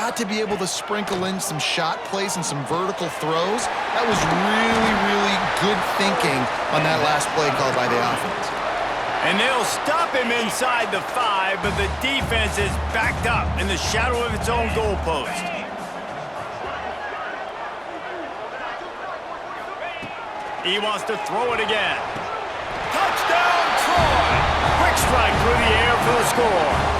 got to be able to sprinkle in some shot plays and some vertical throws. That was really, really good thinking on that last play call by the offense. And they'll stop him inside the 5, but the defense is backed up in the shadow of its own goalpost. He wants to throw it again. Touchdown, Troy! Quick strike through the air for the score.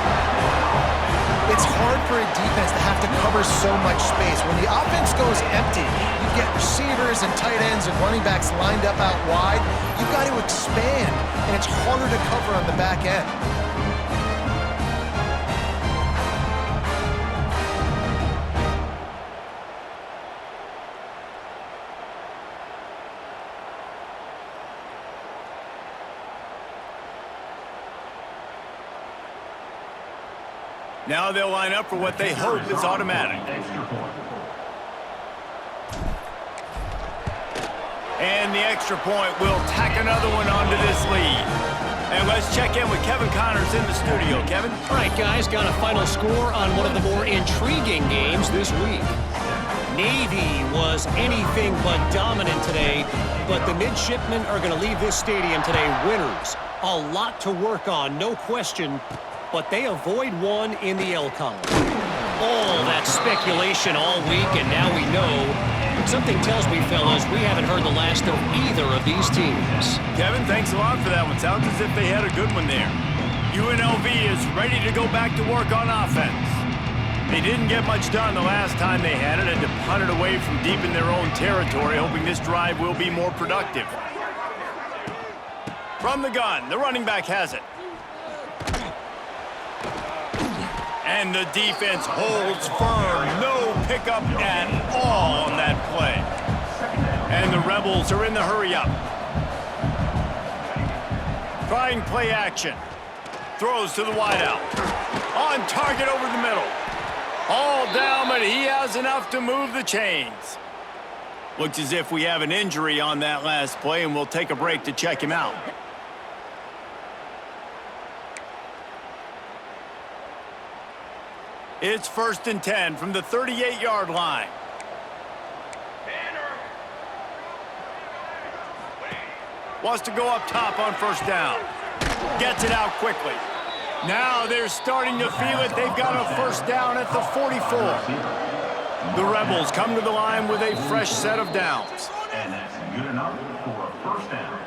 It's hard for a defense to have to cover so much space. When the offense goes empty, you get receivers and tight ends and running backs lined up out wide. You've got to expand, and it's harder to cover on the back end. Now they'll line up for what they hope is automatic. And the extra point will tack another one onto this lead. And let's check in with Kevin Connors in the studio. Kevin? All right, guys, got a final score on one of the more intriguing games this week. Navy was anything but dominant today, but the midshipmen are going to leave this stadium today winners. A lot to work on, no question, but they avoid one in the L column. All that speculation all week, and now we know. Something tells me, fellas, we haven't heard the last of either of these teams. Kevin, thanks a lot for that one. Sounds as if they had a good one there. UNLV is ready to go back to work on offense. They didn't get much done the last time they had it, and to punt it away from deep in their own territory, hoping this drive will be more productive. From the gun, the running back has it. And the defense holds firm. No pickup at all on that play. And the Rebels are in the hurry-up. Trying play action. Throws to the wideout. On target over the middle. All down, but he has enough to move the chains. Looks as if we have an injury on that last play, and we'll take a break to check him out. It's 1st and 10 from the 38-yard line. Wants to go up top on 1st down. Gets it out quickly. Now they're starting to feel it. They've got a 1st down at the 44. The Rebels come to the line with a fresh set of downs. And that's good enough for a 1st down.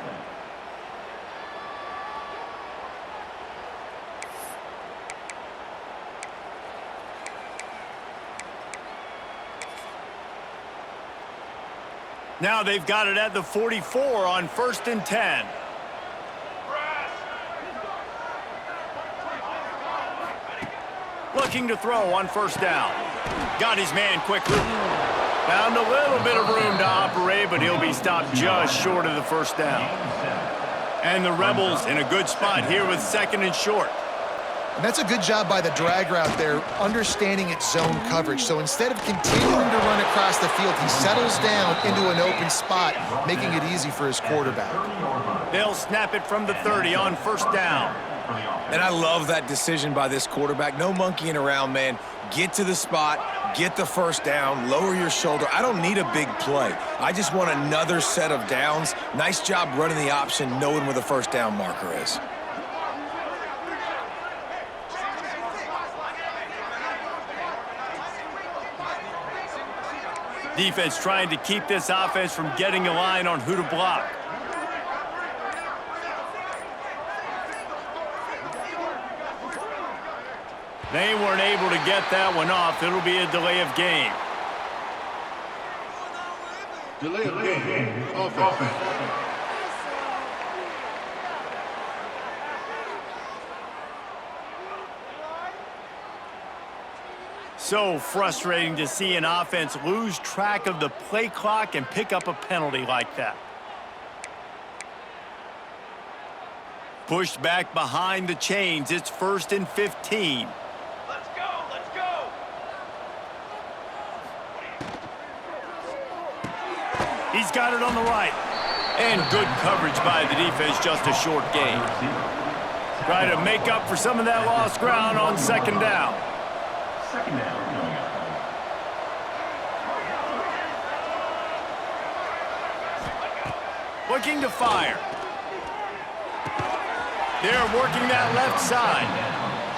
Now they've got it at the 44 on 1st and 10. Looking to throw on 1st down. Got his man quickly. Found a little bit of room to operate, but he'll be stopped just short of the 1st down. And the Rebels in a good spot here with 2nd and short. And that's a good job by the drag route there, understanding its zone coverage. So instead of continuing to run across the field, he settles down into an open spot, making it easy for his quarterback. They'll snap it from the 30 on 1st down. And I love that decision by this quarterback. No monkeying around, man. Get to the spot, get the 1st down, lower your shoulder. I don't need a big play. I just want another set of downs. Nice job running the option, knowing where the 1st down marker is. Defense trying to keep this offense from getting a line on who to block. They weren't able to get that one off. It'll be a delay of game. Delay of game. Offense. So frustrating to see an offense lose track of the play clock and pick up a penalty like that. Pushed back behind the chains. It's 1st and 15. Let's go. Let's go. He's got it on the right. And good coverage by the defense, just a short gain. Try to make up for some of that lost ground on 2nd down. 2nd down coming up. looking to fire. They're working that left side.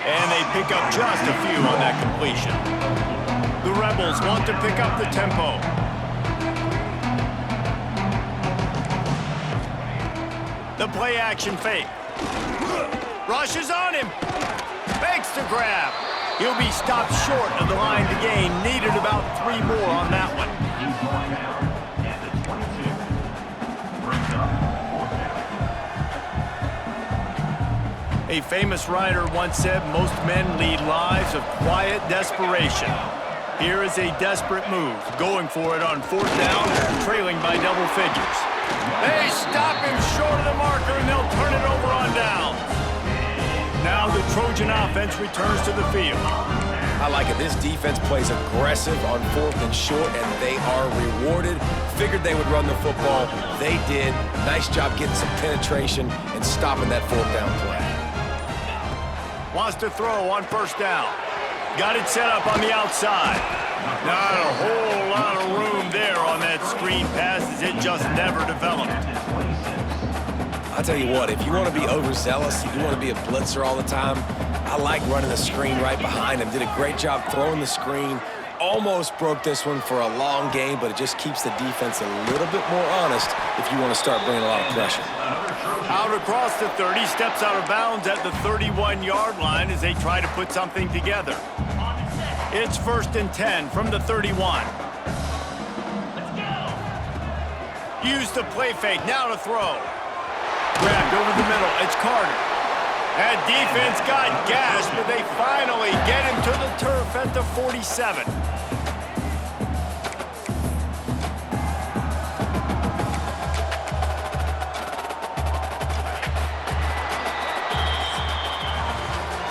And they pick up just a few on that completion. The Rebels want to pick up the tempo. The play action fake. Rushes on him. Makes the grab. He'll be stopped short of the line to gain. Needed about 3 more on that one. He's going down at the 22. Brings up 4th down. A famous writer once said most men lead lives of quiet desperation. Here is a desperate move, going for it on 4th down, trailing by double figures. They stop him short of the marker, and they'll turn it over on downs. Now the Trojan offense returns to the field. I like it. This defense plays aggressive on 4th and short, and they are rewarded. Figured they would run the football. They did. Nice job getting some penetration and stopping that 4th down play. Wants to throw on 1st down. Got it set up on the outside. Not a whole lot of room there on that screen pass as it just never developed. I'll tell you what, if you want to be overzealous, if you want to be a blitzer all the time, I like running the screen right behind him. Did a great job throwing the screen. Almost broke this one for a long game, but it just keeps the defense a little bit more honest if you want to start bringing a lot of pressure. Out across the 30, steps out of bounds at the 31-yard line as they try to put something together. It's 1st and 10 from the 31. Use the play fake, now to throw. Grabbed over the middle, it's Carter. That defense got gashed, but they finally get him to the turf at the 47.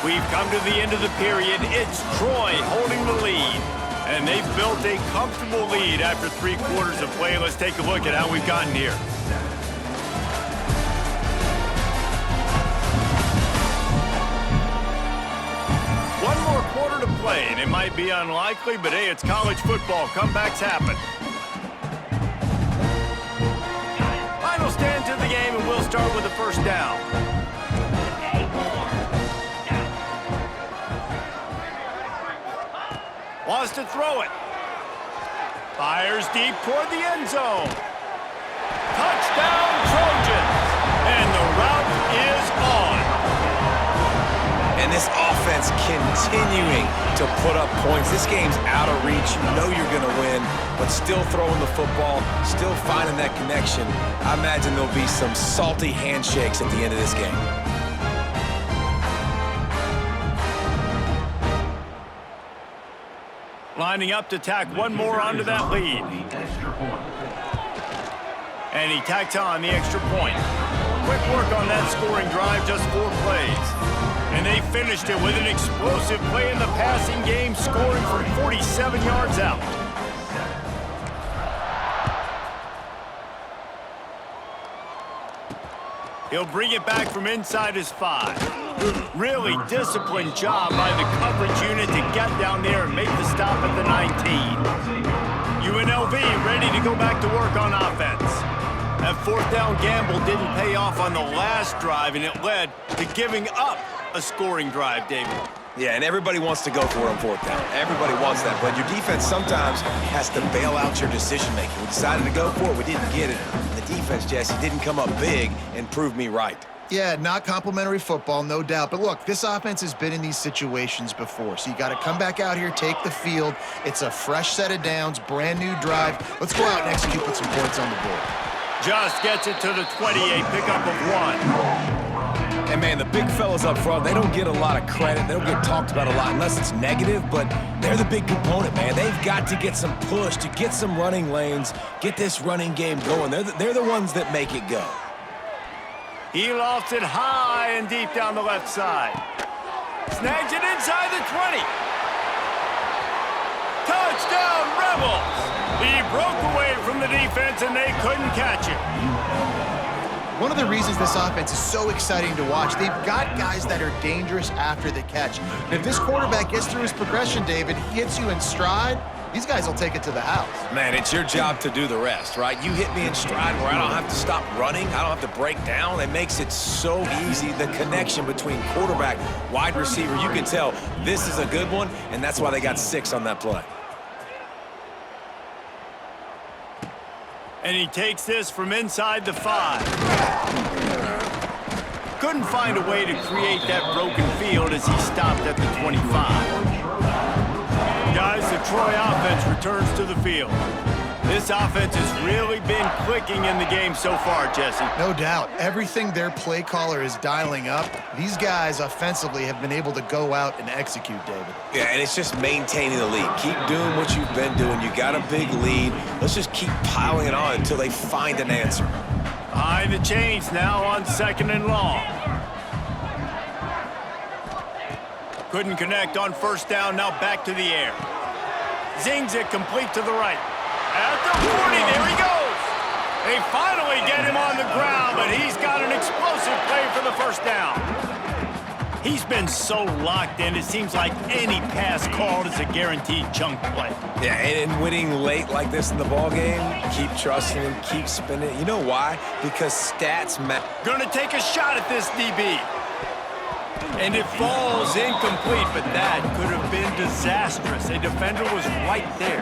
We've come to the end of the period. It's Troy holding the lead. And they've built a comfortable lead after 3 quarters of play. Let's take a look at how we've gotten here. One more quarter to play, and it might be unlikely, but hey, it's college football. Comebacks happen. Final stands of the game, and we'll start with the 1st down. Wants to throw it. Fires deep toward the end zone. Touchdown, Trojans! And the route is on. And this offense continuing to put up points. This game's out of reach. You know you're going to win, but still throwing the football, still finding that connection. I imagine there'll be some salty handshakes at the end of this game. Lining up to tack one more onto that lead. And he tacks on the extra point. Quick work on that scoring drive, just 4 plays. And they finished it with an explosive play in the passing game, scoring from 47 yards out. He'll bring it back from inside his 5. Really disciplined job by the coverage unit to get down there and make the stop at the 19. UNLV ready to go back to work on offense. That 4th down gamble didn't pay off on the last drive, and it led to giving up a scoring drive, David. Yeah, and everybody wants to go for it on 4th down. Everybody wants that, but your defense sometimes has to bail out your decision-making. We decided to go for it. We didn't get it. The defense, Jesse, didn't come up big and prove me right. Yeah, not complimentary football, no doubt. But look, this offense has been in these situations before. So you got to come back out here, take the field. It's a fresh set of downs, brand new drive. Let's go out and execute, put some points on the board. Just gets it to the 28, pickup of 1. And, man, the big fellas up front, they don't get a lot of credit. They don't get talked about a lot unless it's negative, but they're the big component, man. They've got to get some push, to get some running lanes, get this running game going. They're the ones that make it go. He lofts it high and deep down the left side. Snags it inside the 20. Touchdown, Rebels! He broke away from the defense and they couldn't catch him. One of the reasons this offense is so exciting to watch, they've got guys that are dangerous after the catch. And if this quarterback gets through his progression, David, he hits you in stride, these guys will take it to the house. Man, it's your job to do the rest, right? You hit me in stride where I don't have to stop running. I don't have to break down. It makes it so easy. The connection between quarterback, wide receiver, you can tell this is a good one, and that's why they got 6 on that play. And he takes this from inside the 5. Couldn't find a way to create that broken field as he stopped at the 25. Guys, the Troy offense returns to the field. This offense has really been clicking in the game so far, Jesse. No doubt. Everything their play caller is dialing up, these guys offensively have been able to go out and execute, David. Yeah, and it's just maintaining the lead. Keep doing what you've been doing. You got a big lead. Let's just keep piling it on until they find an answer. Behind the chains now on 2nd and long. Couldn't connect on 1st down, now back to the air. Zings it complete to the right. At the 40, there he goes. They finally get him on the ground, but he's got an explosive play for the 1st down. He's been so locked in, it seems like any pass called is a guaranteed chunk play. Yeah, and winning late like this in the ballgame, keep trusting him, keep spinning. You know why? Because stats matter. Gonna take a shot at this DB. And it falls incomplete, but that could have been disastrous. A defender was right there.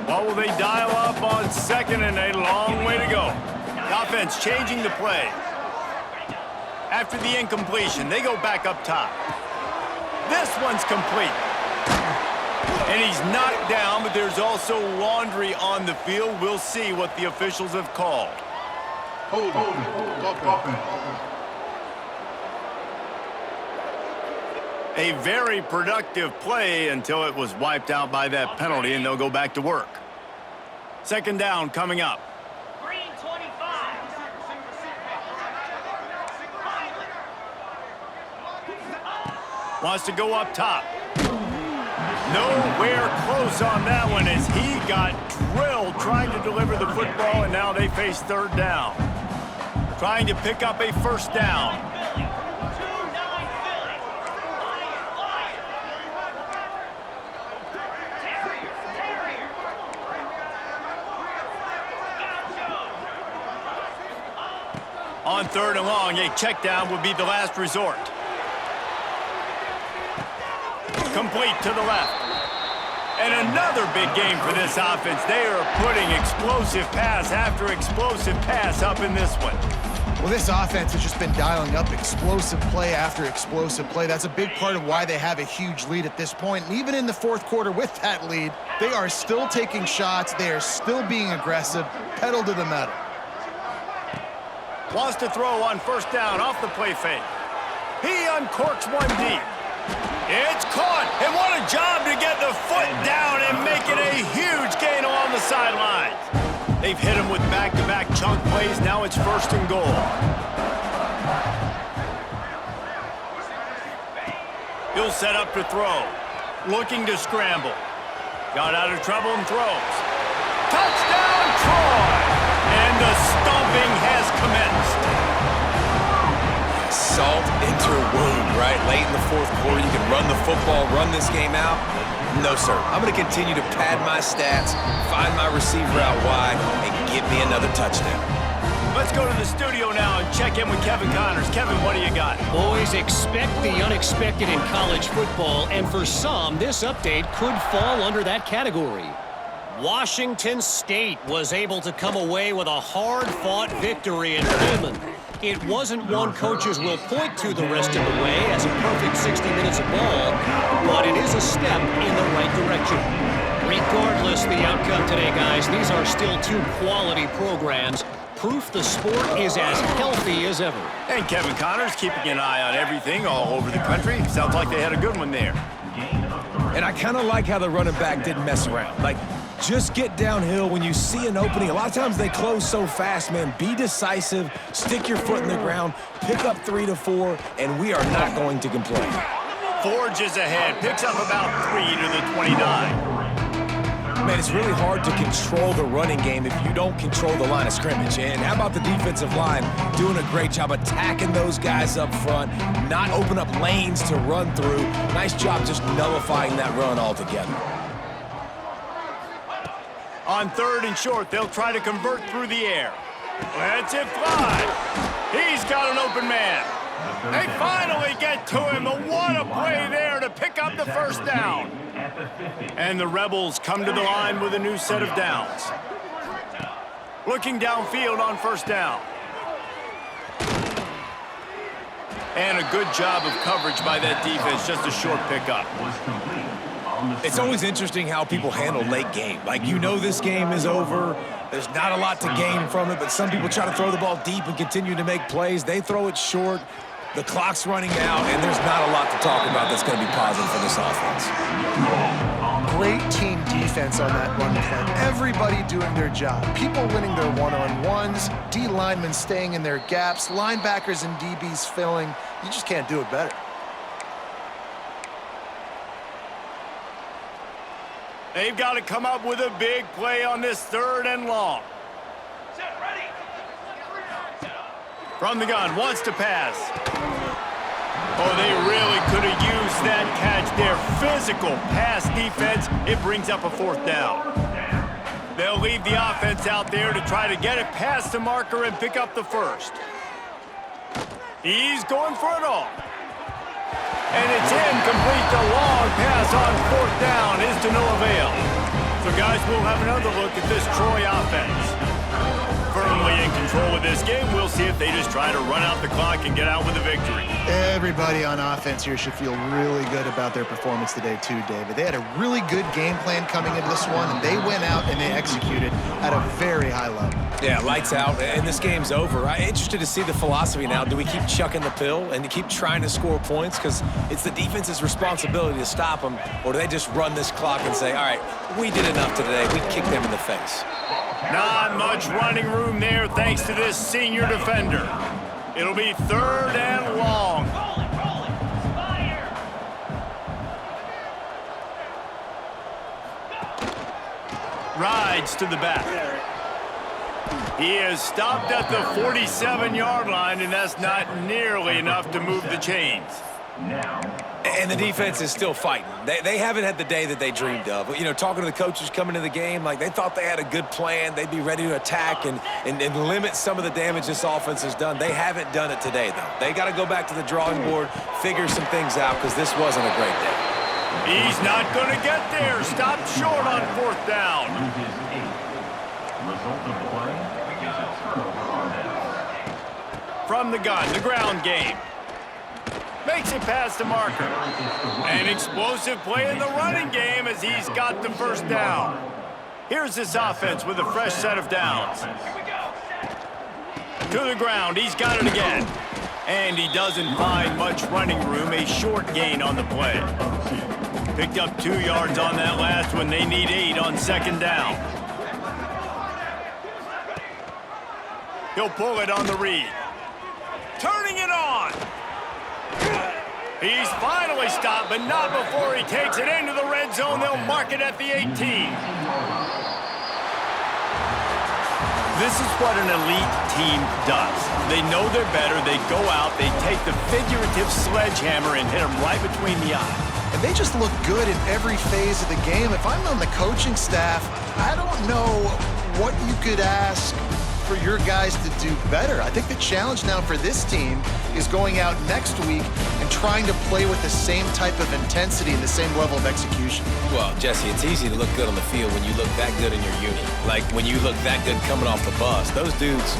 What will they dial up on 2nd and a long way to go? The offense changing the play. After the incompletion, they go back up top. This one's complete. And he's knocked down, but there's also laundry on the field. We'll see what the officials have called. Hold on. A very productive play until it was wiped out by that penalty, and they'll go back to work. 2nd down coming up. Green 25. Wants to go up top. Nowhere close on that one as he got drilled trying to deliver the football, and now they face 3rd down. Trying to pick up a 1st down. On 3rd and long, a check down would be the last resort. Complete to the left. And another big game for this offense. They are putting explosive pass after explosive pass up in this one. Well, this offense has just been dialing up explosive play after explosive play. That's a big part of why they have a huge lead at this point. And even in the 4th quarter with that lead, they are still taking shots. They are still being aggressive, pedal to the metal. Wants to throw on 1st down off the play fake. He uncorks one deep. It's caught, and what a job to get the foot down and make it a huge gain along the sidelines. They've hit him with back-to-back chunk plays. Now it's 1st and goal. He'll set up to throw. Looking to scramble. Got out of trouble and throws. Touchdown, Troy! And the stomping has commenced. Salt into a wound, right? Late in the 4th quarter, you can run the football, run this game out. No, sir. I'm going to continue to pad my stats, find my receiver out wide, and give me another touchdown. Let's go to the studio now and check in with Kevin Connors. Kevin, what do you got? Boys, expect the unexpected in college football, and for some, this update could fall under that category. Washington State was able to come away with a hard-fought victory in Pullman. It wasn't one coaches will point to the rest of the way as a perfect 60 minutes of ball, but it is a step in the right direction. Regardless the outcome today, guys, these are still 2 quality programs. Proof the sport is as healthy as ever. And Kevin Connors keeping an eye on everything all over the country. Sounds like they had a good one there. And I kind of like how the running back didn't mess around. Like, just get downhill when you see an opening. A lot of times they close so fast, man. Be decisive, stick your foot in the ground, pick up 3 to 4, and we are not going to complain. Forges ahead, picks up about 3 to the 29. Man, it's really hard to control the running game if you don't control the line of scrimmage. And how about the defensive line doing a great job attacking those guys up front, not open up lanes to run through. Nice job just nullifying that run altogether. On 3rd and short, they'll try to convert through the air. Lets it fly. He's got an open man. They finally get to him. What a play there to pick up the first down. And the Rebels come to the line with a new set of downs. Looking downfield on 1st down. And a good job of coverage by that defense, just a short pickup. It's always interesting how people handle late game. Like, you know this game is over. There's not a lot to gain from it, but some people try to throw the ball deep and continue to make plays. They throw it short. The clock's running out, and there's not a lot to talk about that's going to be positive for this offense. Great team defense on that run play. Everybody doing their job. People winning their one-on-ones, D linemen staying in their gaps, linebackers and DBs filling. You just can't do it better. They've got to come up with a big play on this 3rd and long. From the gun, wants to pass. Oh, they really could have used that catch there. Physical pass defense. It brings up a 4th down. They'll leave the offense out there to try to get it past the marker and pick up the 1st. He's going for it all. And it's incomplete. The long pass on 4th down is to no avail. So, guys, we'll have another look at this Troy offense. Firmly in control of this game. We'll see if they just try to run out the clock and get out with a victory. Everybody on offense here should feel really good about their performance today too, David. They had a really good game plan coming into this one, and they went out and they executed at a very high level. Yeah, lights out, and this game's over. I'm interested to see the philosophy now. Do we keep chucking the pill and keep trying to score points? Because it's the defense's responsibility to stop them, or do they just run this clock and say, all right, we did enough today. We kicked them in the face. Not much running room there thanks to this senior defender. It'll be 3rd and long. Rides to the back. He is stopped at the 47-yard line, and that's not nearly enough to move the chains. And the defense is still fighting. They haven't had the day that they dreamed of. You know, talking to the coaches coming into the game, like they thought they had a good plan. They'd be ready to attack and limit some of the damage this offense has done. They haven't done it today, though. They got to go back to the drawing board, figure some things out, because this wasn't a great day. He's not going to get there. Stopped short on 4th down. Result of the play is a turnover on downs. From the gun, the ground game. Makes it past the marker. An explosive play in the running game as he's got the 1st down. Here's this offense with a fresh set of downs. To the ground, he's got it again. And he doesn't find much running room, a short gain on the play. Picked up 2 yards on that last one. They need 8 on 2nd down. He'll pull it on the read. Turning it on. He's finally stopped, but not before he takes it into the red zone. They'll mark it at the 18. This is what an elite team does. They know they're better. They go out, they take the figurative sledgehammer and hit them right between the eyes. And they just look good in every phase of the game. If I'm on the coaching staff, I don't know what you could ask for your guys to do better. I think the challenge now for this team is going out next week and trying to play with the same type of intensity and the same level of execution. Well, Jesse, it's easy to look good on the field when you look that good in your uni. Like when you look that good coming off the bus. Those dudes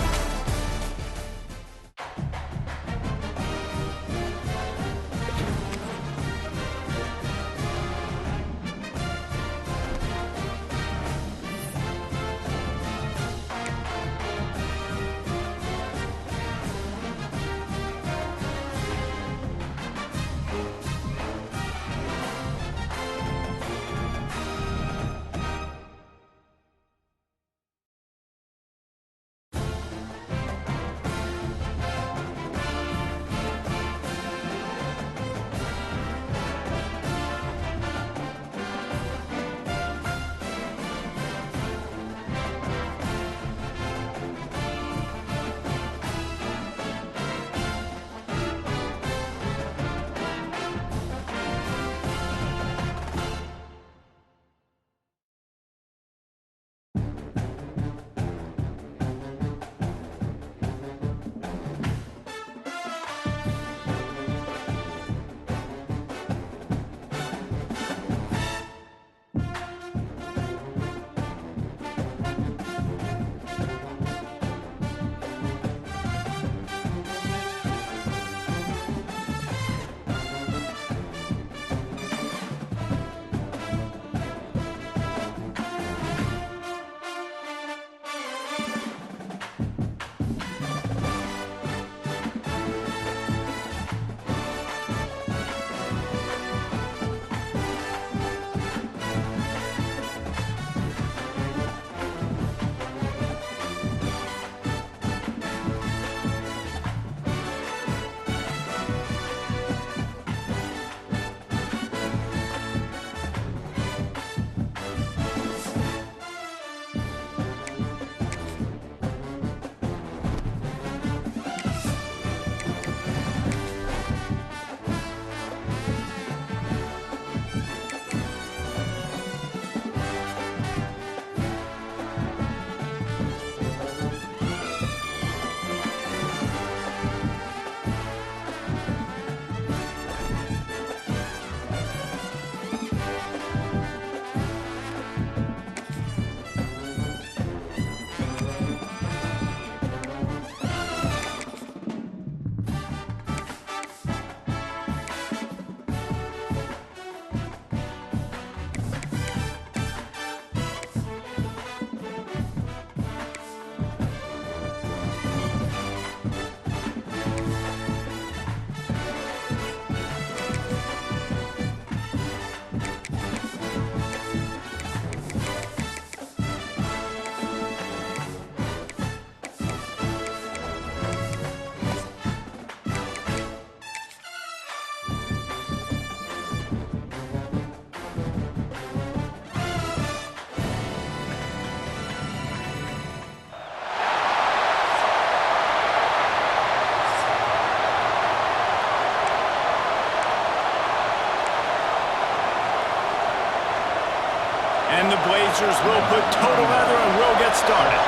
And the Blazers will put total leather and will get started.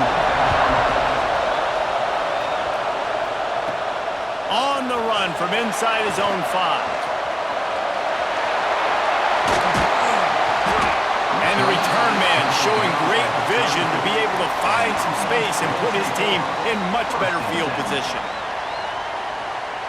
On the run from inside his own 5. And the return man showing great vision to be able to find some space and put his team in much better field position.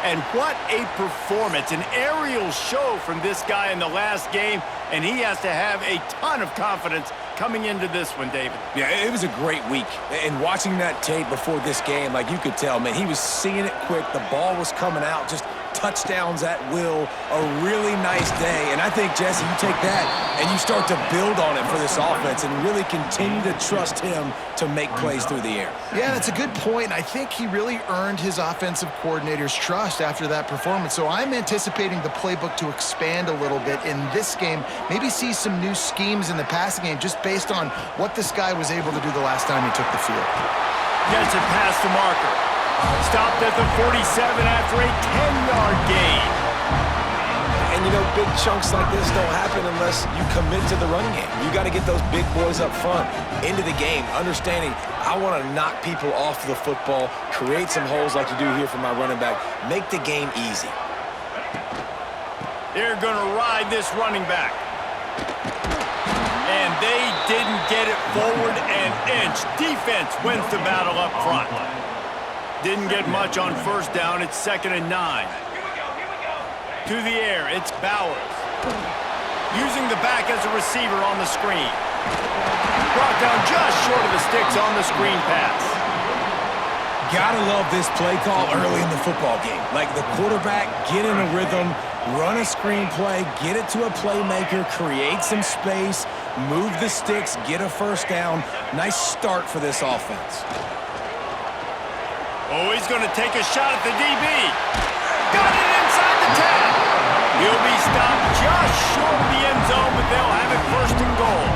And what a performance, an aerial show from this guy in the last game, and he has to have a ton of confidence coming into this one, David. Yeah, it was a great week. And watching that tape before this game, like you could tell, man, he was seeing it quick. The ball was coming out, just touchdowns at will. A really nice day. And I think, Jesse, you take that and you start to build on it for this offense and really continue to trust him to make plays through the air. Yeah, that's a good point. I think he really earned his offensive coordinator's trust after that performance. So I'm anticipating the playbook to expand a little bit in this game, maybe see some new schemes in the passing game just based on what this guy was able to do the last time he took the field. Gets it past the marker. Stopped at the 47 after a 10-yard gain. And, you know, big chunks like this don't happen unless you commit to the running game. You got to get those big boys up front into the game, understanding I want to knock people off the football, create some holes like you do here for my running back, make the game easy. They're going to ride this running back. And they didn't get it forward an inch. Defense wins the battle up front. Didn't get much on first down. It's 2nd and 9. To the air, it's Bowers. Using the back as a receiver on the screen. Brought down just short of the sticks on the screen pass. Gotta love this play call early in the football game. Like the quarterback, get in a rhythm, run a screen play, get it to a playmaker, create some space, move the sticks, get a first down. Nice start for this offense. Oh, he's going to take a shot at the DB. Got it inside the 10. He'll be stopped just short of the end zone, but they'll have it 1st and goal.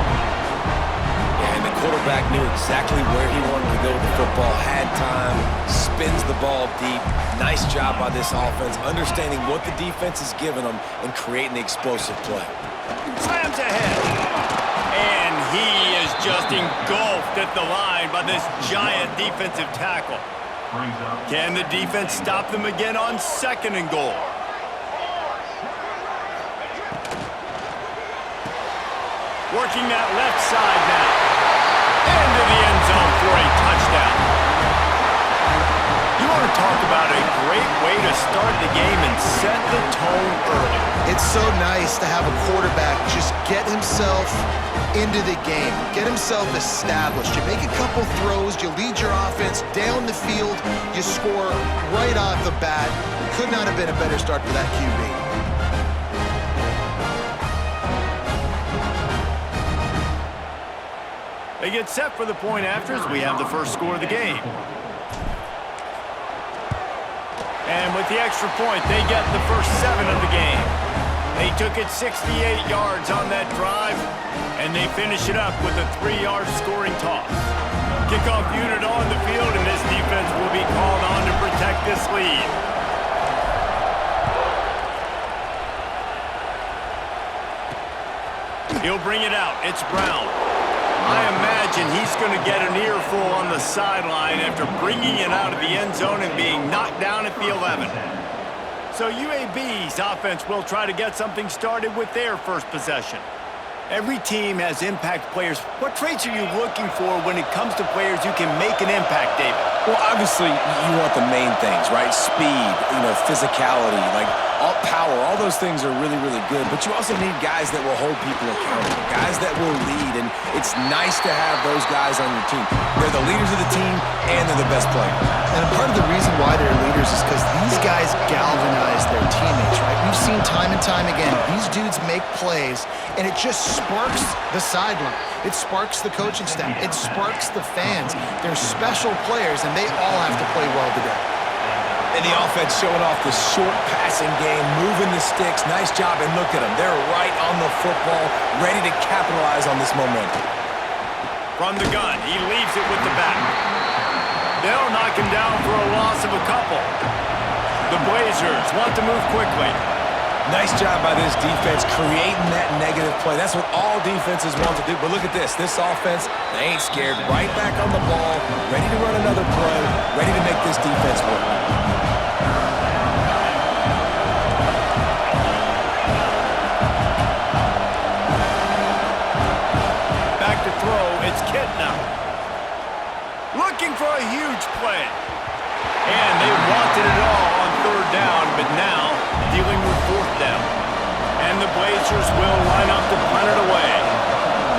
And the quarterback knew exactly where he wanted to go with the football, had time, spins the ball deep. Nice job by this offense, understanding what the defense is giving them and creating the explosive play. Slams ahead. And he is just engulfed at the line by this giant defensive tackle. Can the defense stop them again on 2nd and goal? Working that left side now. Into the end zone for a touchdown. You want to talk about a great way to start the game and set the tone early. It's so nice to have a quarterback just get himself into the game, get himself established. You make a couple throws, you lead your offense down the field, you score right off the bat. Could not have been a better start for that QB. They get set for the point after as we have the first score of the game. And with the extra point, they get the first 7 of the game. They took it 68 yards on that drive, and they finish it up with a 3-yard scoring toss. Kickoff unit on the field, and this defense will be called on to protect this lead. He'll bring it out. It's Brown. I imagine he's going to get an earful on the sideline after bringing it out of the end zone and being knocked down at the 11. So UAB's offense will try to get something started with their first possession. Every team has impact players. What traits are you looking for when it comes to players who can make an impact, David? Well, obviously, you want the main things, right? Speed, physicality, like all power, all those things are really, really good. But you also need guys that will hold people accountable, guys that will lead, and it's nice to have those guys on your team. They're the leaders of the team, and they're the best players. And part of the reason why they're leaders is because these guys galvanize their teammates, right? We've seen time and time again, these dudes make plays, and it just sparks the sideline. It sparks the coaching staff. It sparks the fans. They're special players, and they all have to play well today. And the offense showing off the short passing game, moving the sticks. Nice job, and look at them. They're right on the football, ready to capitalize on this momentum. From the gun, he leaves it with the back. They'll knock him down for a loss of a couple. The Blazers want to move quickly. Nice job by this defense creating that negative play. That's what all defenses want to do. But look at this. This offense, they ain't scared. Right back on the ball, ready to run another play, ready to make this defense work. Back to throw, it's Kitna. Looking for a huge play. And they wanted it all on third down, but now dealing with fourth down. And the Blazers will line up to punt it away.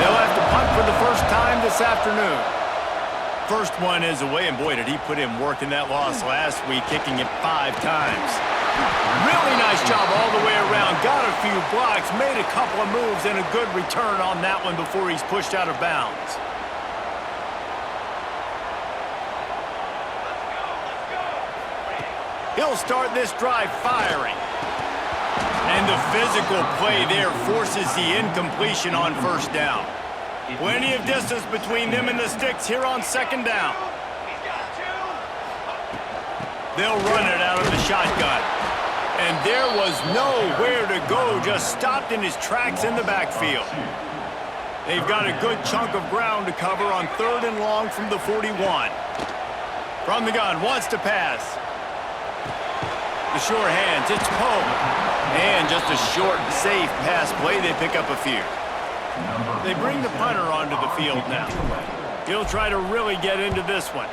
They'll have to punt for the first time this afternoon. First one is away, and boy, did he put in work in that loss last week, kicking it 5 times. Really nice job all the way around. Got a few blocks, made a couple of moves, and a good return on that one before he's pushed out of bounds. He'll start this drive firing. And the physical play there forces the incompletion on first down. Plenty of distance between them and the sticks here on second down. They'll run it out of the shotgun. And there was nowhere to go, just stopped in his tracks in the backfield. They've got a good chunk of ground to cover on third and long from the 41. From the gun, wants to pass. The short hands, it's Poe. And just a short, safe pass play, they pick up a few. They bring the punter onto the field now. He'll try to really get into this one.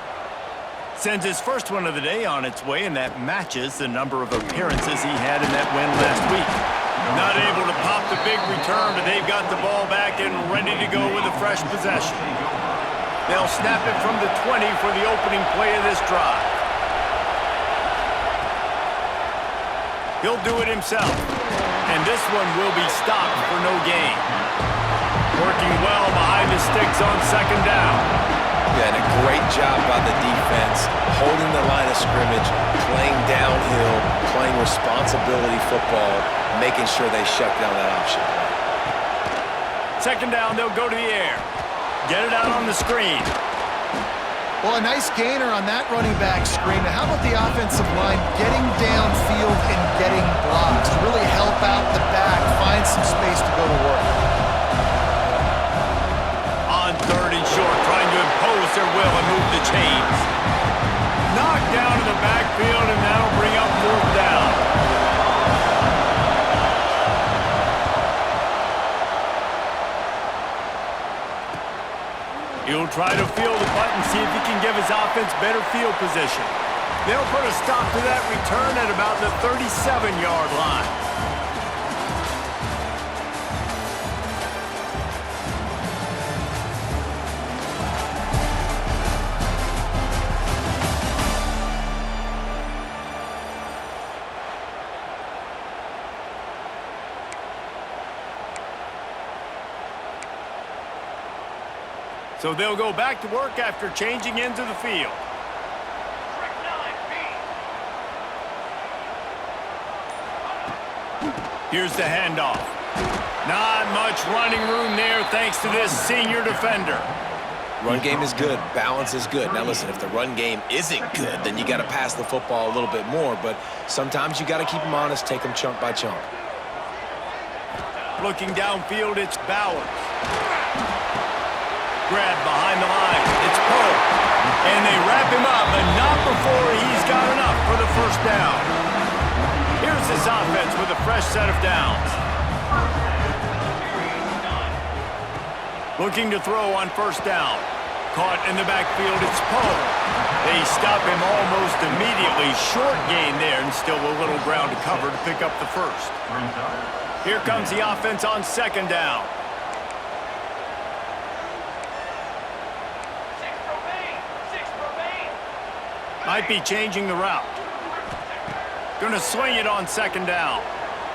Sends his first one of the day on its way, and that matches the number of appearances he had in that win last week. Not able to pop the big return, but they've got the ball back and ready to go with a fresh possession. They'll snap it from the 20 for the opening play of this drive. He'll do it himself, and this one will be stopped for no gain. Working well behind the sticks on second down. Yeah, and a great job by the defense, holding the line of scrimmage, playing downhill, playing responsibility football, making sure they shut down that option. Second down, they'll go to the air. Get it out on the screen. Well, a nice gainer on that running back screen. Now, how about the offensive line getting downfield and getting blocks to really help out the back, find some space to go to work? On third and short, trying to impose their will and move the chains. Knocked down to the backfield, and that'll bring up fourth down. He'll try to field the punt and see if he can give his offense better field position. They'll put a stop to that return at about the 37-yard line. So they'll go back to work after changing into the field. Here's the handoff. Not much running room there thanks to this senior defender. Run game is good. Balance is good. Now listen, if the run game isn't good, then you got to pass the football a little bit more. But sometimes you got to keep them honest, take them chunk by chunk. Looking downfield, it's Bowers. Grab behind the line. It's Poe. And they wrap him up, but not before he's got enough for the first down. Here's this offense with a fresh set of downs. Looking to throw on first down. Caught in the backfield, it's Poe. They stop him almost immediately. Short gain there, and still a little ground to cover to pick up the first. Here comes the offense on second down. Might be changing the route. Gonna swing it on second down.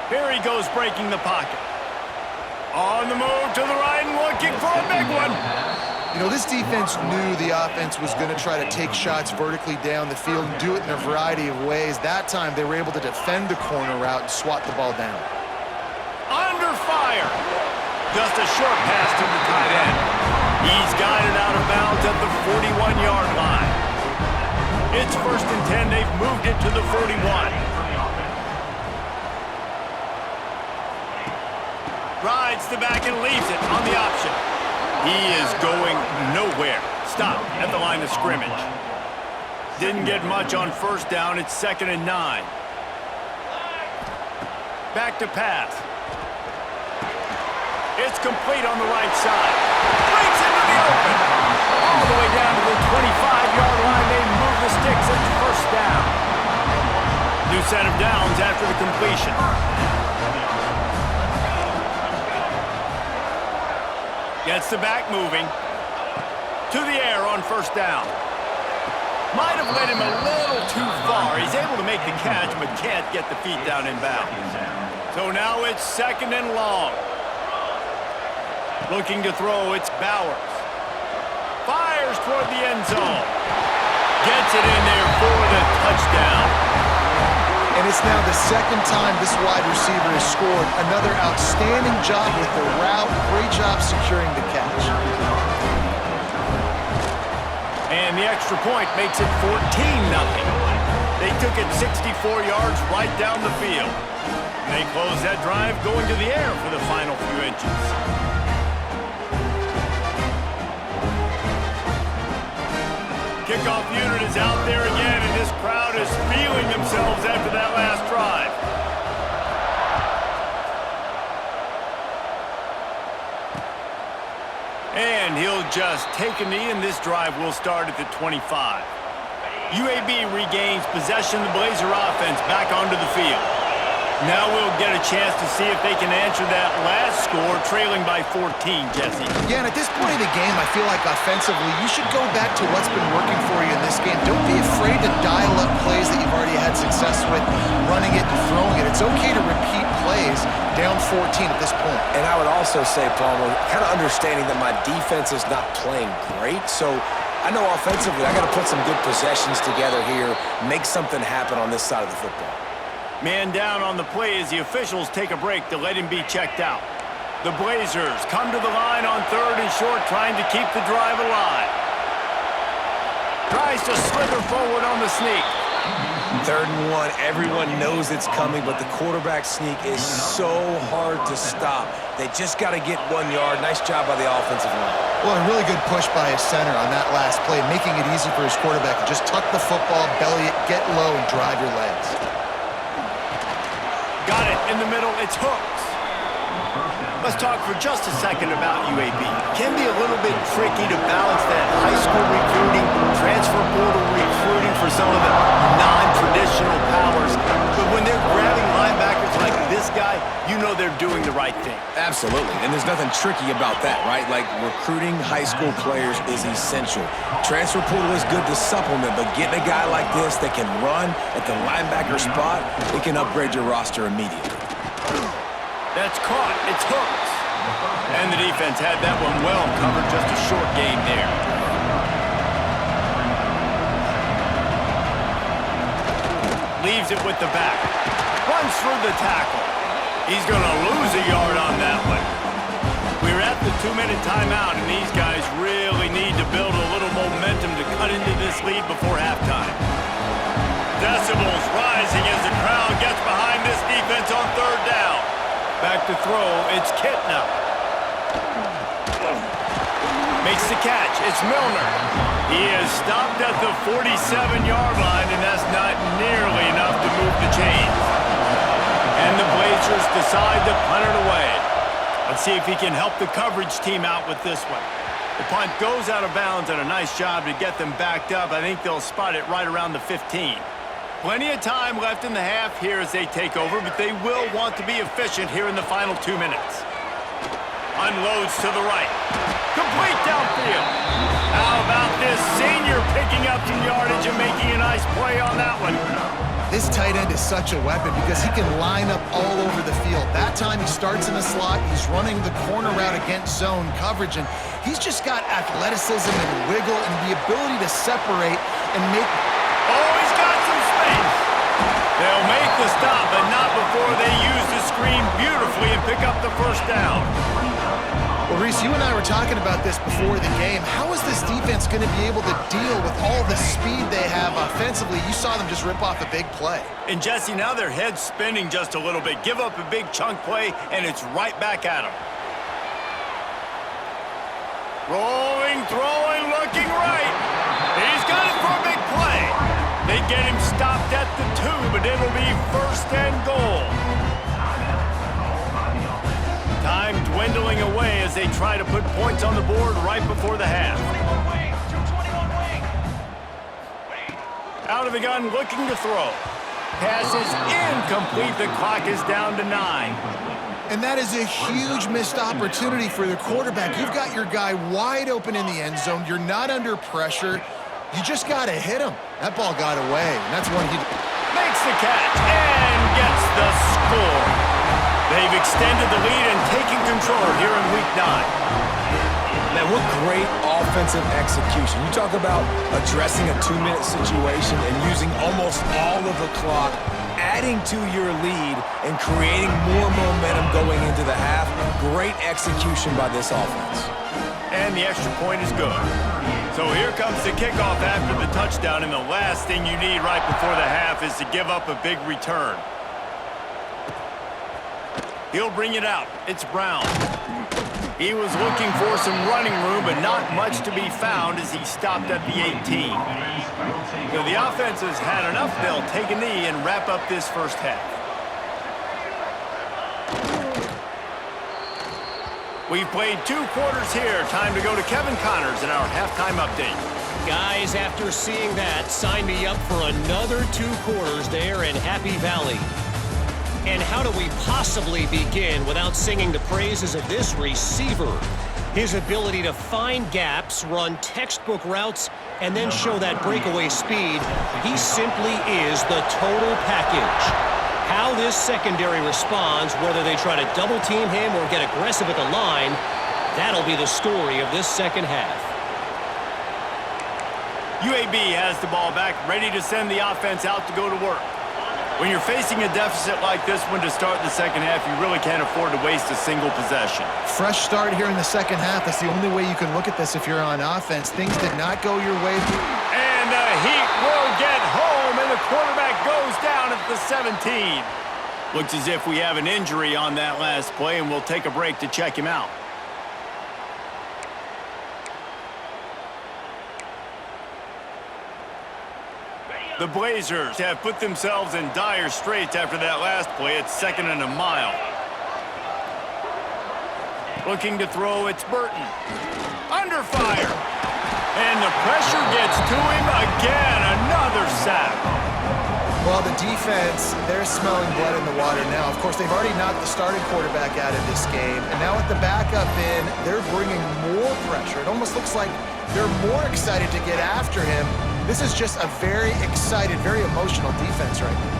Here he goes, breaking the pocket. On the move to the right and looking for a big one. You know, this defense knew the offense was going to try to take shots vertically down the field and do it in a variety of ways. That time, they were able to defend the corner route and swat the ball down. Under fire. Just a short pass to the tight end. He's got it out of bounds at the 41-yard line. It's first and 10. They've moved it to the 41. Rides the back and leaves it on the option. He is going nowhere. Stop at the line of scrimmage. Didn't get much on first down. It's 2nd and 9. Back to pass. It's complete on the right side. Breaks into the open. All the way down to the 25-yard line. They move the sticks at first down. New set of downs after the completion. Gets the back moving. To the air on first down. Might have led him a little too far. He's able to make the catch, but can't get the feet down in bounds. So now it's 2nd and long. Looking to throw, it's Bowers. Fires toward the end zone. Gets it in there for the touchdown. And it's now the 2nd time this wide receiver has scored. Another outstanding job with the route. Great job securing the catch. And the extra point makes it 14-0. They took it 64 yards right down the field. They close that drive going to the air for the final few inches. Kickoff unit is out there again, and this crowd is feeling themselves after that last drive. And he'll just take a knee, and this drive will start at the 25. UAB regains possession of the Blazer offense back onto the field. Now we'll get a chance to see if they can answer that last score, trailing by 14, Jesse. Yeah, and at this point in the game, I feel like offensively, you should go back to what's been working for you in this game. Don't be afraid to dial up plays that you've already had success with, running it and throwing it. It's okay to repeat plays down 14 at this point. And I would also say, Palmer, kind of understanding that my defense is not playing great, so I know offensively I got to put some good possessions together here, make something happen on this side of the football. Man down on the play as the officials take a break to let him be checked out. The Blazers come to the line on 3rd and short, trying to keep the drive alive. Tries to slither forward on the sneak. 3rd and 1, everyone knows it's coming, but the quarterback sneak is so hard to stop. They just got to get 1 yard. Nice job by the offensive line. Well, a really good push by his center on that last play, making it easy for his quarterback to just tuck the football, belly it, get low, and drive your legs. Got it in the middle. It's Hooks. Let's talk for just a second about UAB. Can be a little bit tricky to balance that high school recruiting, transfer portal recruiting for some of the non-traditional powers. But when they're grabbing linebackers like this guy, you know they're doing the right thing. Absolutely, and there's nothing tricky about that, right? Like, recruiting high school players is essential. Transfer portal is good to supplement, but getting a guy like this that can run at the linebacker spot, it can upgrade your roster immediately. That's caught. It's Hooks. And the defense had that one well covered. Just a short game there. Leaves it with the back. Runs through the tackle. He's going to lose a yard on that one. We're at the 2-minute timeout, and these guys really need to build a little momentum to cut into this lead before halftime. Decibels rising as the crowd gets behind this defense on 3rd down. Back to throw, it's Kitna. Makes the catch, it's Milner. He is stopped at the 47-yard line, and that's not nearly enough to move the chains. And the Blazers decide to punt it away. Let's see if he can help the coverage team out with this one. The punt goes out of bounds, and a nice job to get them backed up. I think they'll spot it right around the 15. Plenty of time left in the half here as they take over, but they will want to be efficient here in the final 2 minutes. Unloads to the right. Complete downfield. How about this senior picking up some yardage and making a nice play on that one? This tight end is such a weapon because he can line up all over the field. That time he starts in the slot, he's running the corner route against zone coverage, and he's just got athleticism and wiggle and the ability to separate and make... Oh, he's got some space. They'll make the stop, but not before they use the screen beautifully and pick up the first down. Well, Reese, you and I were talking about this before the game. How is this defense going to be able to deal with all the speed they have offensively? You saw them just rip off a big play. And Jesse, now their head's spinning just a little bit. Give up a big chunk play, and it's right back at them. Rolling, throwing, looking right. He's got it for a big play. They get him stopped at the 2, but it'll be 1st and goal. Time dwindling away as they try to put points on the board right before the half. Out of the gun, looking to throw. Pass is incomplete. The clock is down to 9. And that is a huge missed opportunity for the quarterback. You've got your guy wide open in the end zone. You're not under pressure. You just got to hit him. That ball got away, and that's one he Makes the catch and gets the score. They've extended the lead and taken control here in Week 9. Man, what great offensive execution. You talk about addressing a 2-minute situation and using almost all of the clock, adding to your lead and creating more momentum going into the half. Great execution by this offense. And the extra point is good. So here comes the kickoff after the touchdown, and the last thing you need right before the half is to give up a big return. He'll bring it out. It's Brown. He was looking for some running room, but not much to be found as he stopped at the 18. So the offense has had enough. They'll take a knee and wrap up this first half. We've played 2 quarters here. Time to go to Kevin Connors in our halftime update. Guys, after seeing that, sign me up for another 2 quarters there in Happy Valley. And how do we possibly begin without singing the praises of this receiver? His ability to find gaps, run textbook routes, and then show that breakaway speed. He simply is the total package. How this secondary responds, whether they try to double-team him or get aggressive at the line, that'll be the story of this second half. UAB has the ball back, ready to send the offense out to go to work. When you're facing a deficit like this one to start the second half, you really can't afford to waste a single possession. fresh start here in the second half. That's the only way you can look at this if you're on offense. Things did not go your way. And the Heat will get home, and the quarterback goes down at the 17. Looks as if we have an injury on that last play, and we'll take a break to check him out. The Blazers have put themselves in dire straits after that last play. It's 2nd and a mile. Looking to throw, it's Burton. Under fire. And the pressure gets to him again. Another sack. Well, the defense, they're smelling blood in the water now. Of course, they've already knocked the starting quarterback out of this game. And now with the backup in, they're bringing more pressure. It almost looks like they're more excited to get after him. This is just a very excited, very emotional defense right now.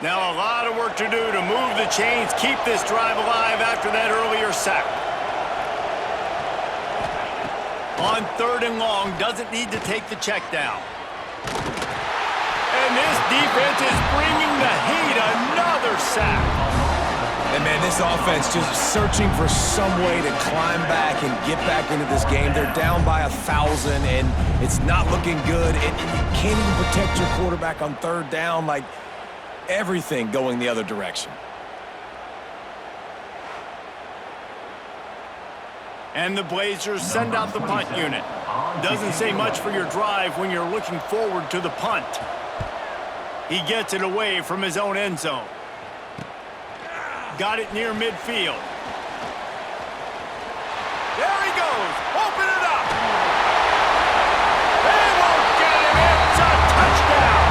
Now a lot of work to do to move the chains, keep this drive alive after that earlier sack. On 3rd and long, doesn't need to take the check down. And this defense is bringing the Heat another sack. And, man, this offense just searching for some way to climb back and get back into this game. They're down by 1,000, and it's not looking good. And you can't even protect your quarterback on 3rd down. Like, everything going the other direction. And the Blazers send out the punt unit. Doesn't say much for your drive when you're looking forward to the punt. He gets it away from his own end zone. Got it near midfield. There he goes. Open it up. They won't get him. It's a touchdown.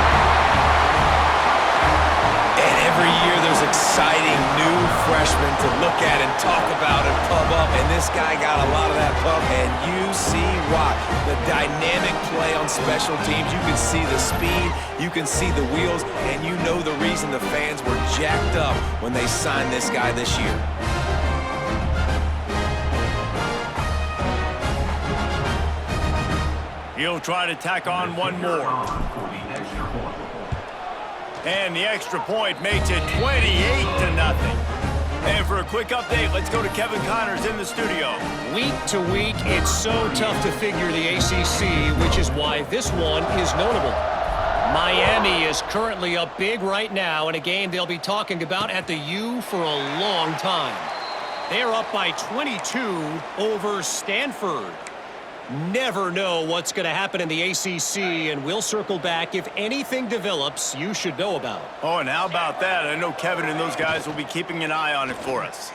And every year there's exciting new freshmen to look at and talk about and pub up. And this guy got a lot of that pub, and you see why. The dynamic play on special teams. You can see the speed, you can see the wheels, and you know the reason the fans were jacked up when they signed this guy this year. He'll try to tack on one more. For the extra point. And the extra point makes it 28-0. And for a quick update, let's go to Kevin Connors in the studio. Week to week, it's so tough to figure the ACC, which is why this one is notable. Miami is currently up big right now in a game they'll be talking about at the U for a long time. They're up by 22 over Stanford. Never know what's going to happen in the ACC, and we'll circle back if anything develops you should know about. Oh, and how about that? I know Kevin and those guys will be keeping an eye on it for us.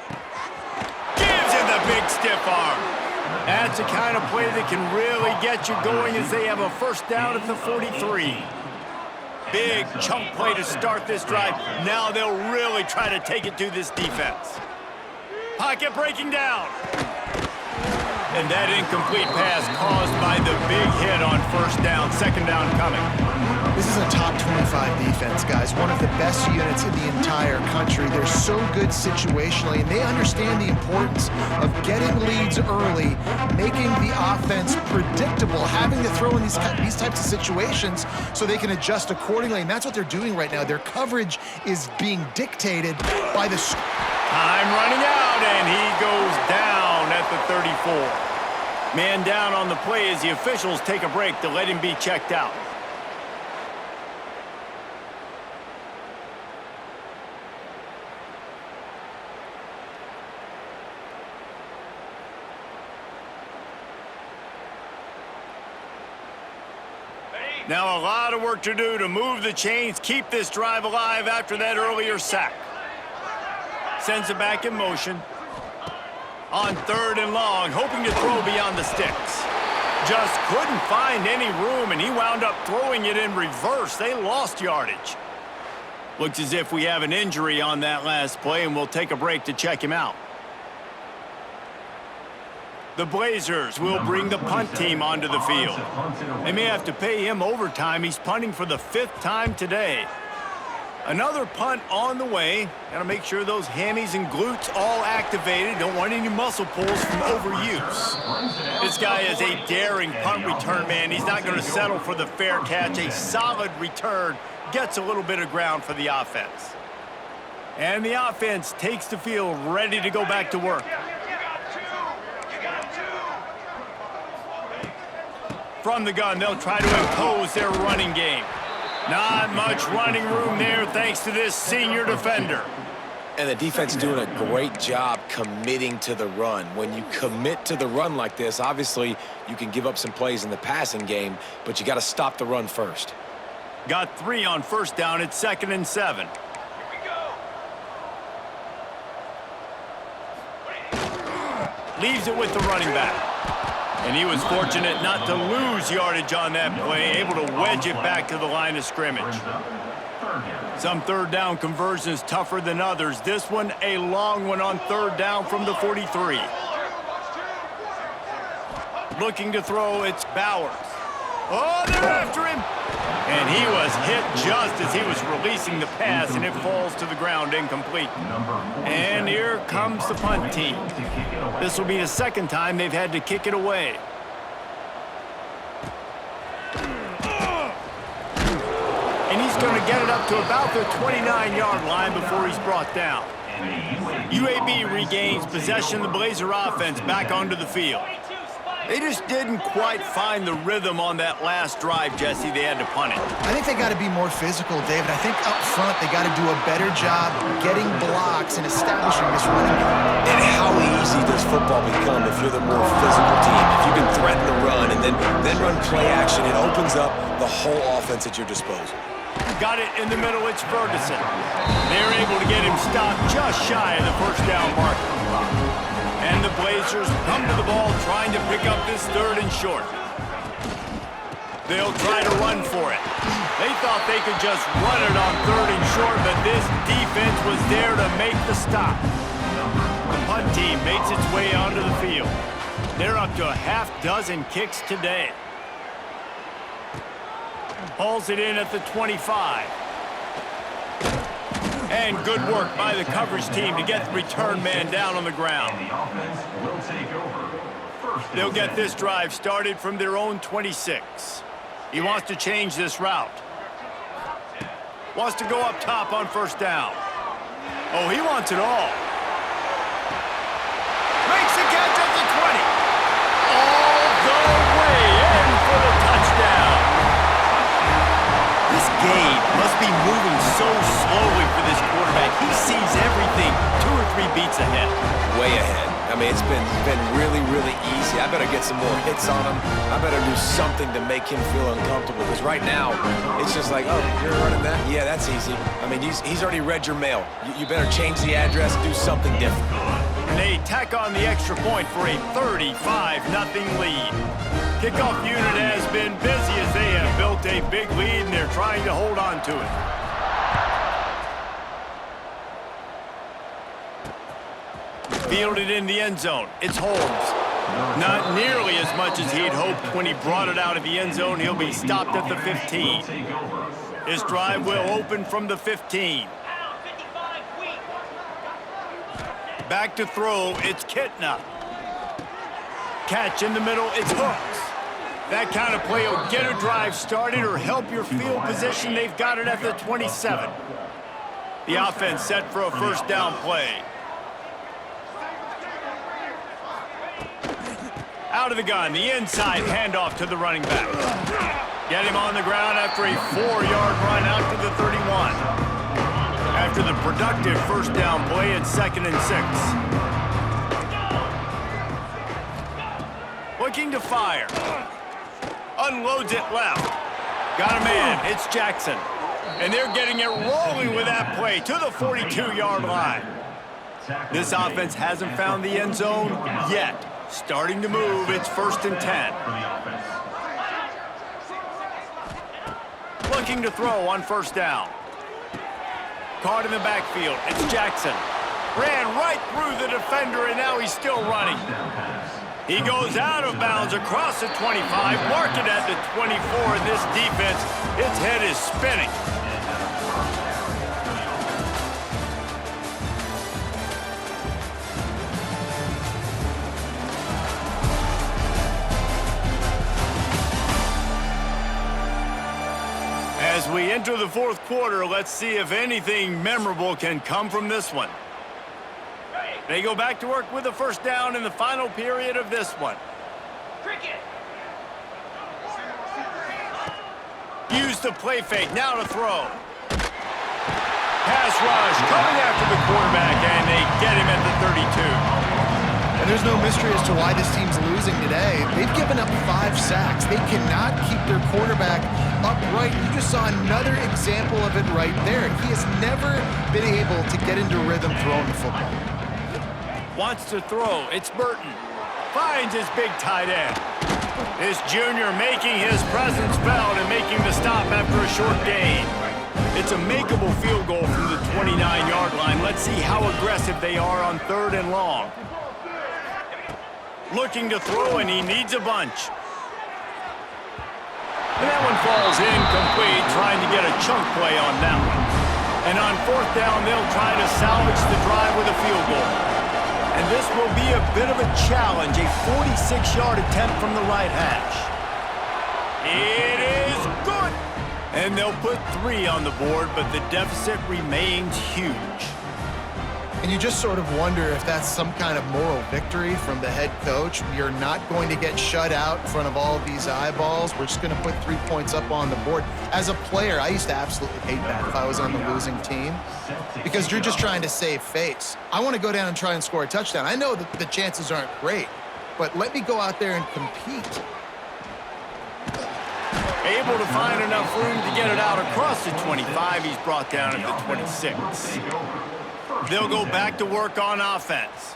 Gives it the big stiff arm. That's the kind of play that can really get you going as they have a first down at the 43. Big chunk play to start this drive. Now they'll really try to take it to this defense. Pocket breaking down. And that incomplete pass caused by the big hit on first down. Second down coming. This is a top 25 defense, guys. One of the best units in the entire country. They're so good situationally, and they understand the importance of getting leads early, making the offense predictable, having to throw in these types of situations so they can adjust accordingly. And that's what they're doing right now. Their coverage is being dictated by the... Time running out, and he goes down at the 34. Man down on the play as the officials take a break to let him be checked out. Now a lot of work to do to move the chains, keep this drive alive after that earlier sack. Sends it back in motion. On third and long, hoping to throw beyond the sticks. Just couldn't find any room, and he wound up throwing it in reverse. They lost yardage. Looks as if we have an injury on that last play, and we'll take a break to check him out. The Blazers will bring the punt team onto the field. They may have to pay him overtime. He's punting for the 5th time today. Another punt on the way. Got to make sure those hammies and glutes all activated. Don't want any muscle pulls from overuse. This guy is a daring punt return man. He's not going to settle for the fair catch. A solid return. Gets a little bit of ground for the offense. And the offense takes the field ready to go back to work. From the gun, they'll try to impose their running game. Not much running room there thanks to this senior defender. And the defense doing a great job committing to the run. When you commit to the run like this, obviously you can give up some plays in the passing game, but you got to stop the run first. Got 3 on first down at 2nd and 7. Leaves it with the running back. And he was fortunate not to lose yardage on that play, able to wedge it back to the line of scrimmage. Some third down conversions tougher than others. This one, a long one on third down from the 43. Looking to throw, it's Bowers. Oh, they're after him! And he was hit just as he was releasing the pass, and it falls to the ground incomplete. And here comes the punt team. This will be the 2nd time they've had to kick it away. And he's going to get it up to about the 29-yard line before he's brought down. UAB regains possession of the Blazer offense back onto the field. They just didn't quite find the rhythm on that last drive, Jesse. They had to punt it. I think they got to be more physical, David. I think up front they got to do a better job getting blocks and establishing this running game. And how easy does football become if you're the more physical team? If you can threaten the run and then run play action, it opens up the whole offense at your disposal. Got it in the middle, it's Ferguson. They're able to get him stopped just shy of the first down marker. And the Blazers come to the ball trying to pick up this 3rd and short. They'll try to run for it. They thought they could just run it on 3rd and short, but this defense was there to make the stop. The punt team makes its way onto the field. They're up to a half-dozen kicks today. Hauls it in at the 25. And good work by the coverage team to get the return man down on the ground. And the offense will take over They'll get this drive started from their own 26. He wants to change this route. Wants to go up top on first down. Oh, he wants it all. Makes the catch at the 20. All the way in for the touchdown. This game must be moving so slowly for this quarterback. He sees everything 2 or 3 beats ahead. Way ahead. I mean, it's been really, really easy. I better get some more hits on him. I better do something to make him feel uncomfortable. Because right now, it's just like, oh, you're running that? Yeah, that's easy. I mean, he's already read your mail. You better change the address, do something different. And they tack on the extra point for a 35-0 lead. Kickoff unit has been busy as they have built a big lead, and they're trying to hold on to it. Fielded in the end zone. It's Holmes. Not nearly as much as he'd hoped when he brought it out of the end zone. He'll be stopped at the 15. His drive will open from the 15. Back to throw. It's Kitna. Catch in the middle. It's Hooks. That kind of play will get a drive started or help your field position. They've got it at the 27. The offense set for a first down play. Out of the gun, the inside handoff to the running back. Get him on the ground after a 4-yard run out to the 31. After the productive first down play, it's 2nd and 6. Looking to fire. Unloads it left. Got a man, it's Jackson. And they're getting it rolling with that play to the 42-yard line. This offense hasn't found the end zone yet. Starting to move, it's 1st and 10. Looking to throw on first down. Caught in the backfield, it's Jackson. Ran right through the defender, and now he's still running. He goes out of bounds across the 25, marked it at the 24, and this defense, its head is spinning. As we enter the 4th quarter, let's see if anything memorable can come from this one. They go back to work with a first down in the final period of this one. Use the play fake, now to throw. Pass rush, coming after the quarterback, and they get him at the 32. And there's no mystery as to why this team's losing today. They've given up 5 sacks. They cannot keep their quarterback upright. You just saw another example of it right there. He has never been able to get into rhythm throwing the football. Wants to throw. It's Burton. Finds his big tight end. This junior making his presence felt and making the stop after a short gain. It's a makeable field goal from the 29-yard line. Let's see how aggressive they are on 3rd and long. Looking to throw, and he needs a bunch. And that one falls incomplete, trying to get a chunk play on that one. And on 4th down, they'll try to salvage the drive with a field goal. And this will be a bit of a challenge, a 46-yard attempt from the right hash. It is good! And they'll put 3 on the board, but the deficit remains huge. And you just sort of wonder if that's some kind of moral victory from the head coach. You're not going to get shut out in front of all of these eyeballs. We're just going to put 3 points up on the board. As a player, I used to absolutely hate that if I was on the losing team, because you're just trying to save face. I want to go down and try and score a touchdown. I know that the chances aren't great, but let me go out there and compete. Able to find enough room to get it out across the 25. He's brought down at the 26. They'll go back to work on offense.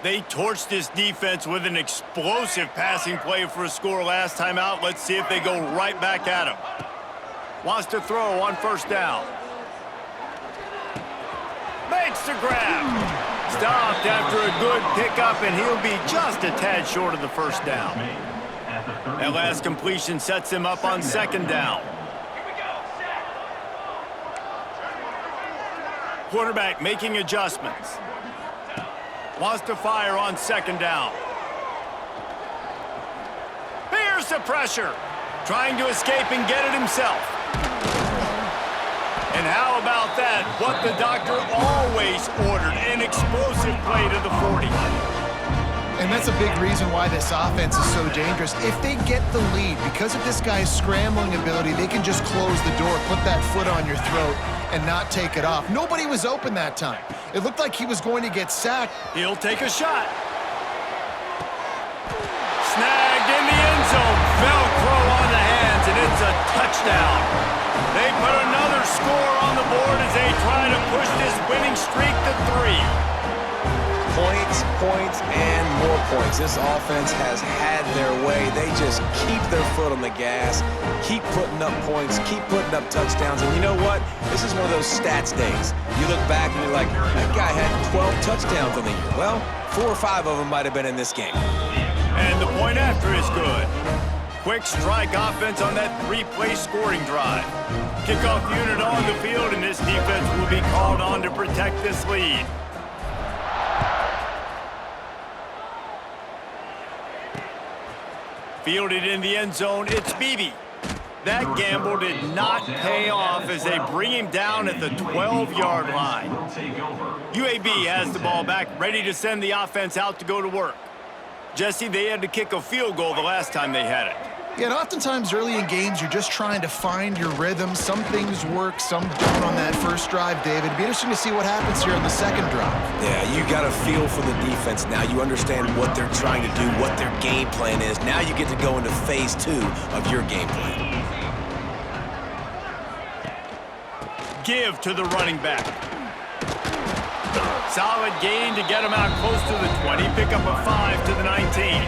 They torched this defense with an explosive passing play for a score last time out. Let's see if they go right back at him. Wants to throw on first down. Makes the grab. Stopped after a good pickup, and he'll be just a tad short of the first down. That last completion sets him up on 2nd down. Quarterback making adjustments. Wants to fire on 2nd down. Here's the pressure. Trying to escape and get it himself. And how about that? What the doctor always ordered, an explosive play to the 40. And that's a big reason why this offense is so dangerous. If they get the lead, because of this guy's scrambling ability, they can just close the door, put that foot on your throat, and not take it off. Nobody was open that time. It looked like he was going to get sacked. He'll take a shot. Snagged in the end zone. Velcro on the hands, and it's a touchdown. They put another score on the board as they try to push this winning streak to 3. Points, points, and more points. This offense has had their way. They just keep their foot on the gas, keep putting up points, keep putting up touchdowns. And you know what? This is one of those stats days. You look back and you're like, that guy had 12 touchdowns on the year. Well, 4 or 5 of them might have been in this game. And the point after is good. Quick strike offense on that 3-play scoring drive. Kickoff unit on the field, and this defense will be called on to protect this lead. Fielded in the end zone, it's Beebe. That gamble did not pay off as they bring him down at the 12-yard line. UAB has the ball back, ready to send the offense out to go to work. Jesse, they had to kick a field goal the last time they had it. Yeah, and oftentimes early in games, you're just trying to find your rhythm. Some things work, some don't on that first drive, David. It'd be interesting to see what happens here on the second drive. Yeah, you got a feel for the defense now. You understand what they're trying to do, what their game plan is. Now you get to go into phase 2 of your game plan. Give to the running back. Solid gain to get him out close to the 20. Pick up a 5 to the 19.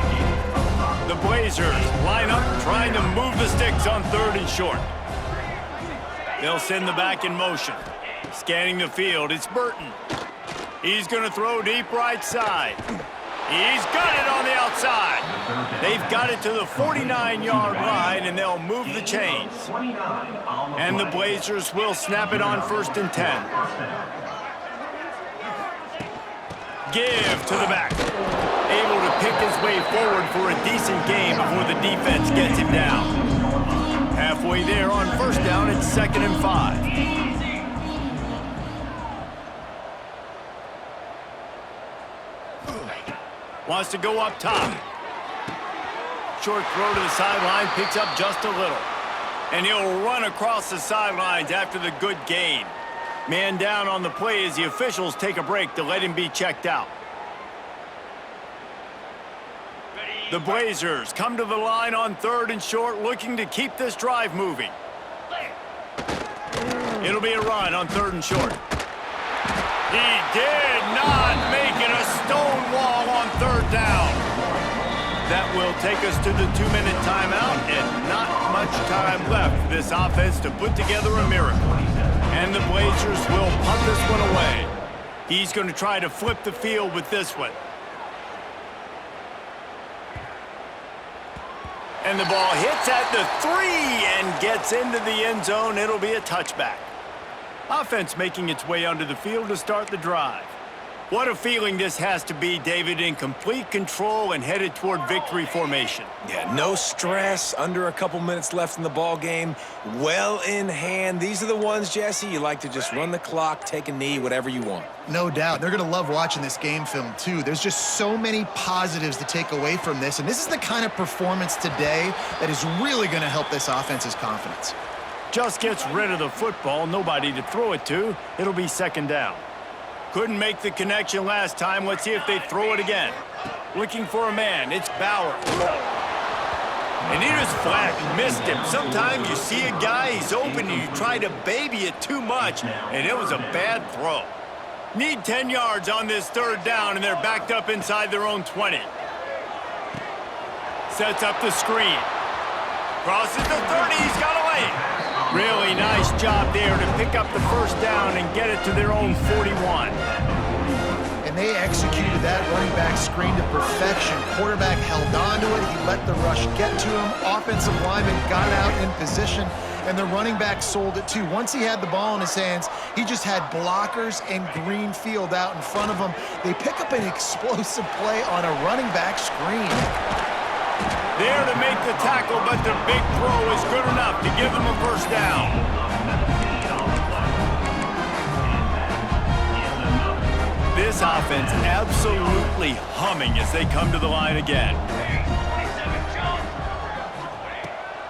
The Blazers line up, trying to move the sticks on 3rd and short. They'll send the back in motion. Scanning the field, it's Burton. He's going to throw deep right side. He's got it on the outside. They've got it to the 49-yard line, and they'll move the chains. And the Blazers will snap it on 1st and 10. Give to the back. Able to pick his way forward for a decent game before the defense gets him down. Halfway there on 1st down, it's 2nd and 5. Wants to go up top. Short throw to the sideline, picks up just a little. And he'll run across the sidelines after the good gain. Man down on the play as the officials take a break to let him be checked out. The Blazers come to the line on 3rd and short, looking to keep this drive moving. It'll be a run on 3rd and short. He did not make it a stone wall on 3rd down. That will take us to the 2-minute timeout, and not much time left for this offense to put together a miracle. And the Blazers will punt this one away. He's going to try to flip the field with this one. And the ball hits at the 3 and gets into the end zone. It'll be a touchback. Offense making its way onto the field to start the drive. What a feeling this has to be, David, in complete control and headed toward victory formation. Yeah, no stress, under a couple minutes left in the ball game, well in hand. These are the ones, Jesse, you like to just run the clock, take a knee, whatever you want. No doubt. They're going to love watching this game film, too. There's just so many positives to take away from this, and this is the kind of performance today that is really going to help this offense's confidence. Just gets rid of the football, nobody to throw it to. It'll be 2nd down. Couldn't make the connection last time. Let's see if they throw it again. Looking for a man. It's Bauer. And he just flat missed him. Sometimes you see a guy, he's open, and you try to baby it too much, and it was a bad throw. Need 10 yards on this 3rd down, and they're backed up inside their own 20. Sets up the screen. Crosses the 30. He's got away. Really nice job there to pick up the 1st down and get it to their own 41. And they executed that running back screen to perfection. Quarterback held on to it. He let the rush get to him. Offensive lineman got out in position, and the running back sold it too. Once he had the ball in his hands, he just had blockers and green field out in front of him. They pick up an explosive play on a running back screen. There to make the tackle, but the big throw is good enough to give them a first down. This offense absolutely humming as they come to the line again.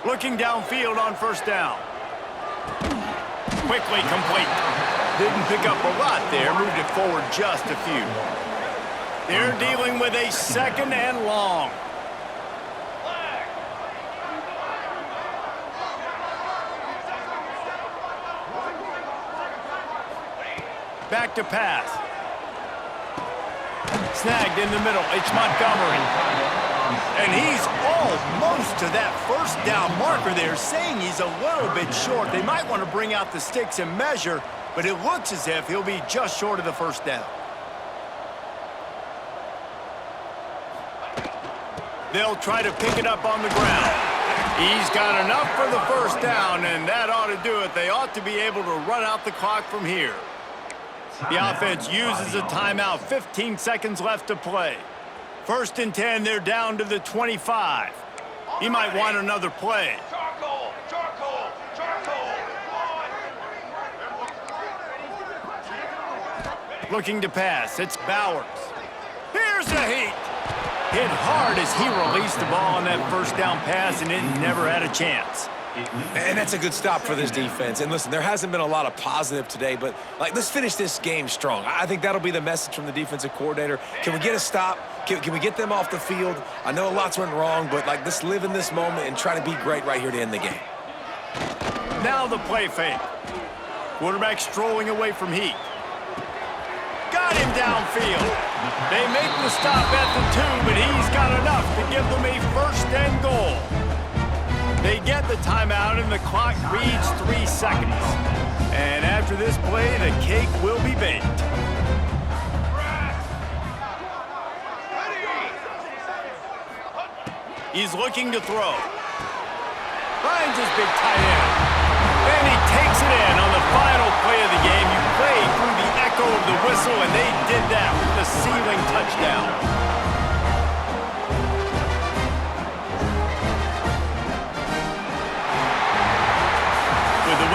Looking downfield on first down. Quickly complete. Didn't pick up a lot there, moved it forward just a few. They're dealing with a second and long. Back to pass. Snagged in the middle. It's Montgomery. And he's almost to that first down marker there, saying he's a little bit short. They might want to bring out the sticks and measure, but it looks as if he'll be just short of the first down. They'll try to pick it up on the ground. He's got enough for the first down, and that ought to do it. They ought to be able to run out the clock from here. The offense uses a timeout. 15 seconds left to play. 1st and 10, they're down to the 25. He might want another play. Looking to pass. It's Bowers. Here's a heat. Hit hard as he released the ball on that first down pass, and it never had a chance. And that's a good stop for this defense. And listen, there hasn't been a lot of positive today, but let's finish this game strong. I think that'll be the message from the defensive coordinator. Can we get a stop? Can we get them off the field? I know lots went wrong, but let's live in this moment and try to be great right here to end the game. Now the play fake. Quarterback strolling away from Heat. Got him downfield. They make the stop at the 2, but he's got enough to give them a 1st and goal. They get the timeout, and the clock reads 3 seconds. And after this play, the cake will be baked. He's looking to throw. Finds his big tight end. And he takes it in on the final play of the game. You play through the echo of the whistle, and they did that with the ceiling touchdown.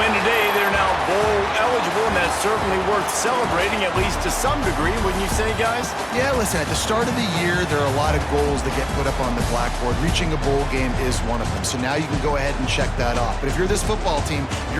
Today, they're now bowl eligible, and that's certainly worth celebrating, at least to some degree, wouldn't you say, guys? Yeah, listen, at the start of the year, there are a lot of goals that get put up on the blackboard. Reaching a bowl game is one of them. So now you can go ahead and check that off. But if you're this football team,